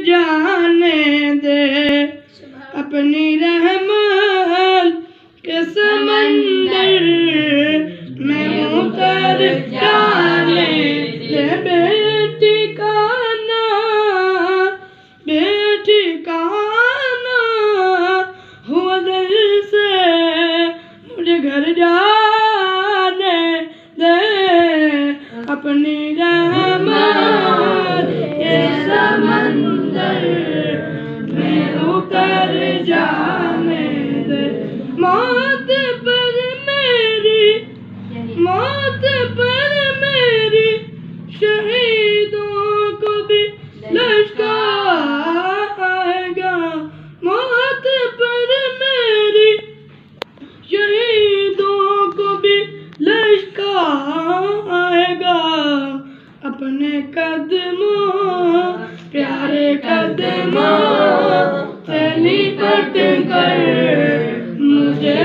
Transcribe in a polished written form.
जाने दे, अपनी रहमत के समंदर में उतर जाने दे। बेठिकाना बेठिकाना हुआ दिल से मुझे घर जाने दे, अपनी रहमत के समंदर में उतर जाने दे। मौत पर मेरी शहीदों को भी लश्कर आएगा। मौत पर मेरी शहीदों को भी लश्कर आएगा। अपने कदमों प्यारे कदमों से लिपट कर मुझे